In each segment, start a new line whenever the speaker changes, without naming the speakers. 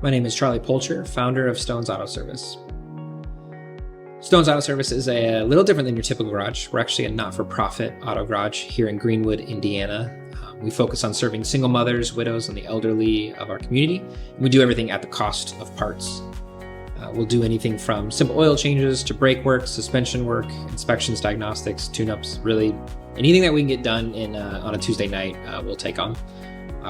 My name is Charlie Polcher, founder of Stone's Auto Service. Stone's Auto Service is a little different than your typical garage. We're actually a not-for-profit auto garage here in Greenwood, Indiana. We focus on serving single mothers, widows, and the elderly of our community. And we do everything at the cost of parts. We'll do anything from simple oil changes to brake work, suspension work, inspections, diagnostics, tune-ups, really anything that we can get done on a Tuesday night, we'll take on.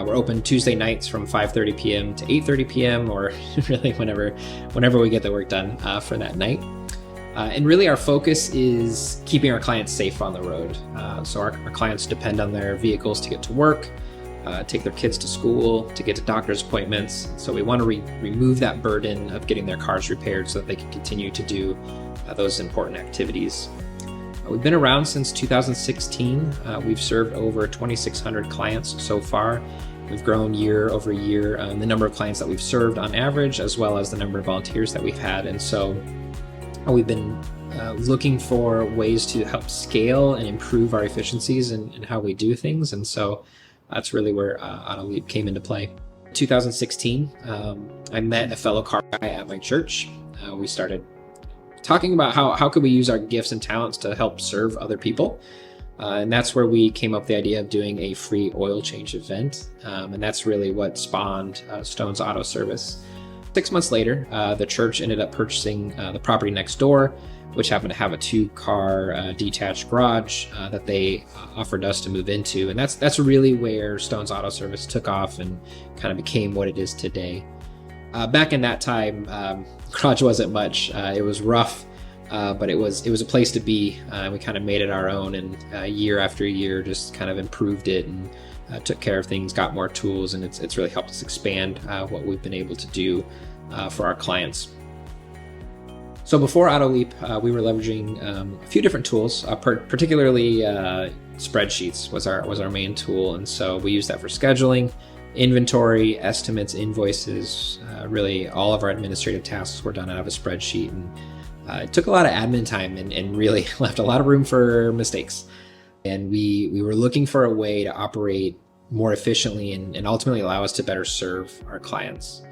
We're open Tuesday nights from 5:30 p.m. to 8:30 p.m. or really whenever we get the work done for that night. And really our focus is keeping our clients safe on the road. So our clients depend on their vehicles to get to work, take their kids to school, to get to doctor's appointments. So we want to remove that burden of getting their cars repaired so that they can continue to do those important activities. We've been around since 2016. We've served over 2,600 clients so far. We've grown year over year the number of clients that we've served on average, as well as the number of volunteers that we've had. And so we've been looking for ways to help scale and improve our efficiencies and how we do things. And so that's really where AutoLeap came into play. 2016, I met a fellow car guy at my church. We started talking about how could we use our gifts and talents to help serve other people. And that's where we came up with the idea of doing a free oil change event. And that's really what spawned Stone's Auto Service. 6 months later, the church ended up purchasing the property next door, which happened to have a 2-car detached garage that they offered us to move into. And that's really where Stone's Auto Service took off and kind of became what it is today. Back in that time, garage wasn't much. It was rough, but it was a place to be. We kind of made it our own, and year after year just kind of improved it and took care of things, got more tools, and it's really helped us expand what we've been able to do for our clients. So before AutoLeap, we were leveraging a few different tools, particularly spreadsheets was our main tool, and so we use that for scheduling, inventory, estimates, invoices. Really all of our administrative tasks were done out of a spreadsheet, and it took a lot of admin time and really left a lot of room for mistakes. And we were looking for a way to operate more efficiently and ultimately allow us to better serve our clients.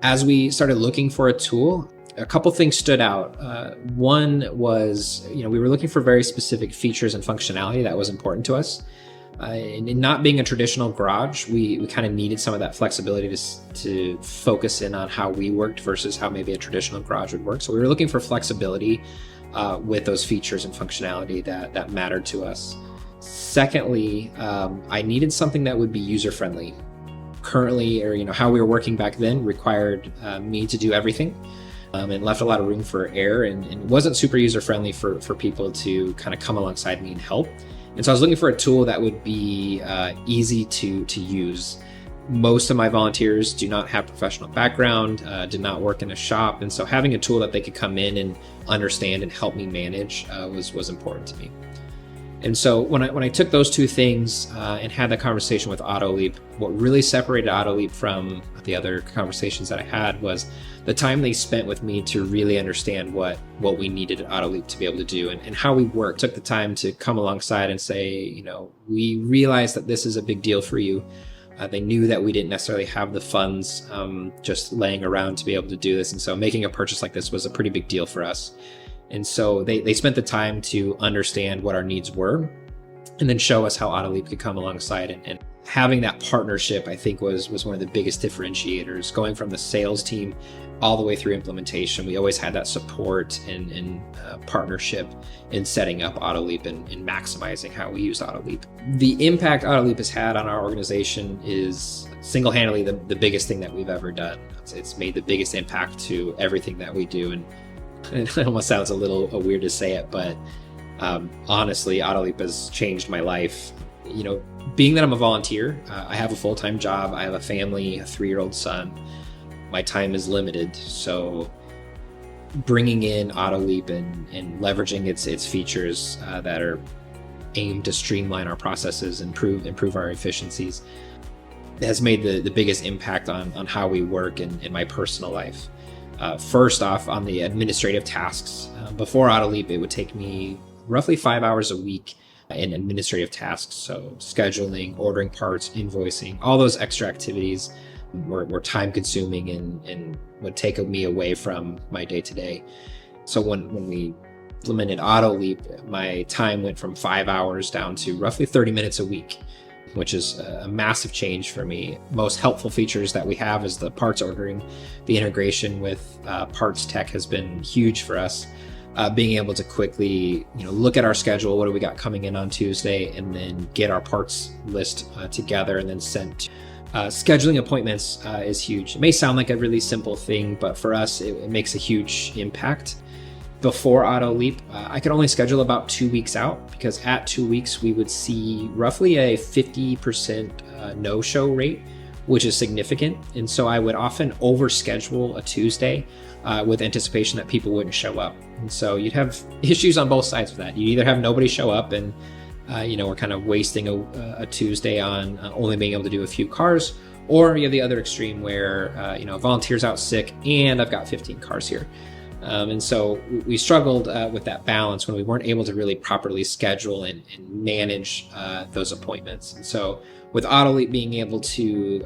As we started looking for a tool, a couple things stood out. One was, we were looking for very specific features and functionality that was important to us. And not being a traditional garage, we kind of needed some of that flexibility to focus in on how we worked versus how maybe a traditional garage would work. So we were looking for flexibility with those features and functionality that mattered to us. Secondly, I needed something that would be user-friendly. Currently, or how we were working back then required me to do everything. And left a lot of room for error and wasn't super user-friendly for people to kind of come alongside me and help. And so I was looking for a tool that would be easy to use. Most of my volunteers do not have professional background, did not work in a shop. And so having a tool that they could come in and understand and help me manage was important to me. And so when I took those two things and had that conversation with AutoLeap, what really separated AutoLeap from the other conversations that I had was the time they spent with me to really understand what we needed at AutoLeap to be able to do and how we work. Took the time to come alongside and say, we realize that this is a big deal for you. They knew that we didn't necessarily have the funds just laying around to be able to do this. And so making a purchase like this was a pretty big deal for us. And so they spent the time to understand what our needs were and then show us how AutoLeap could come alongside. And having that partnership, I think, was one of the biggest differentiators. Going from the sales team all the way through implementation, we always had that support and partnership in setting up AutoLeap and maximizing how we use AutoLeap. The impact AutoLeap has had on our organization is single-handedly the biggest thing that we've ever done. It's made the biggest impact to everything that we do. And it almost sounds a little weird to say it, but honestly, AutoLeap has changed my life. Being that I'm a volunteer, I have a full-time job, I have a family, a 3-year-old son. My time is limited, so bringing in AutoLeap and leveraging its features that are aimed to streamline our processes, improve our efficiencies, has made the biggest impact on how we work in my personal life. First off, on the administrative tasks. Before AutoLeap, it would take me roughly 5 hours a week in administrative tasks. So scheduling, ordering parts, invoicing, all those extra activities were time consuming and would take me away from my day to day. So when we implemented AutoLeap, my time went from 5 hours down to roughly 30 minutes a week, which is a massive change for me. Most helpful features that we have is the parts ordering. The integration with parts tech has been huge for us. Being able to quickly, look at our schedule, what do we got coming in on Tuesday, and then get our parts list together and then sent. Scheduling appointments is huge. It may sound like a really simple thing, but for us, it makes a huge impact. Before AutoLeap, I could only schedule about 2 weeks out, because at 2 weeks, we would see roughly a 50% no-show rate, which is significant. And so I would often overschedule a Tuesday with anticipation that people wouldn't show up. And so you'd have issues on both sides of that. You either have nobody show up and we're kind of wasting a Tuesday on only being able to do a few cars, or you have the other extreme where a volunteer's out sick and I've got 15 cars here. And so we struggled with that balance when we weren't able to really properly schedule and manage those appointments. And so with AutoLeap being able to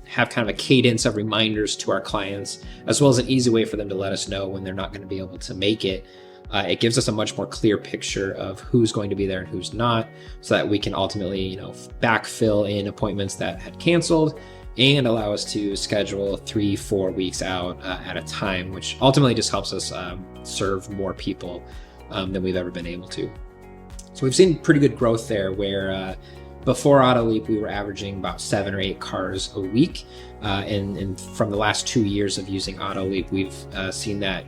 have kind of a cadence of reminders to our clients, as well as an easy way for them to let us know when they're not going to be able to make it, it gives us a much more clear picture of who's going to be there and who's not, so that we can ultimately, backfill in appointments that had canceled and allow us to schedule 3-4 weeks out at a time, which ultimately just helps us serve more people than we've ever been able to. So we've seen pretty good growth there, where before AutoLeap, we were averaging about 7 or 8 cars a week. And from the last 2 years of using AutoLeap, we've seen that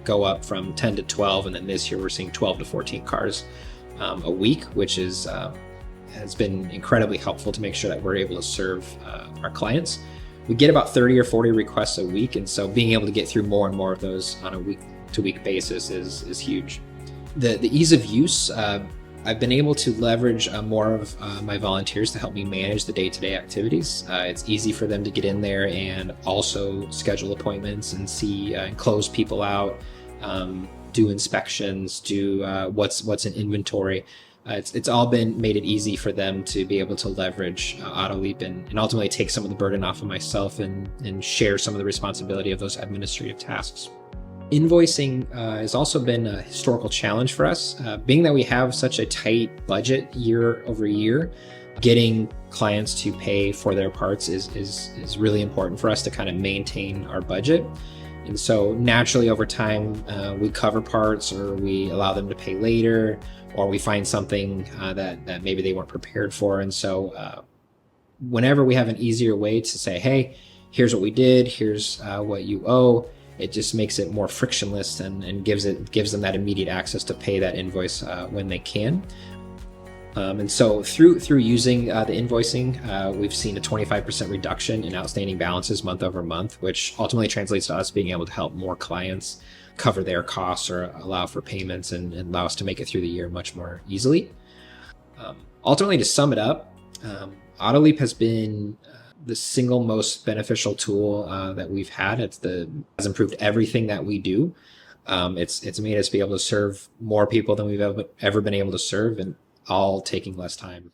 go up from 10 to 12. And then this year, we're seeing 12 to 14 cars a week, which has been incredibly helpful to make sure that we're able to serve our clients. We get about 30 or 40 requests a week. And so being able to get through more and more of those on a week-to-week basis is huge. The ease of use, I've been able to leverage more of my volunteers to help me manage the day-to-day activities. It's easy for them to get in there and also schedule appointments and see and close people out, do inspections, do what's in inventory. It's all been made it easy for them to be able to leverage AutoLeap and ultimately take some of the burden off of myself and share some of the responsibility of those administrative tasks. Invoicing has also been a historical challenge for us. Being that we have such a tight budget year over year, getting clients to pay for their parts is really important for us to kind of maintain our budget. And so naturally over time, we cover parts, or we allow them to pay later, or we find something that maybe they weren't prepared for. And so whenever we have an easier way to say, hey, here's what we did, here's what you owe, it just makes it more frictionless and gives them that immediate access to pay that invoice when they can. And so through using the invoicing, we've seen a 25% reduction in outstanding balances month over month, which ultimately translates to us being able to help more clients cover their costs or allow for payments and allow us to make it through the year much more easily. Ultimately, to sum it up, AutoLeap has been the single most beneficial tool that we've had. Has improved everything that we do. It's made us be able to serve more people than we've ever been able to serve, and all taking less time.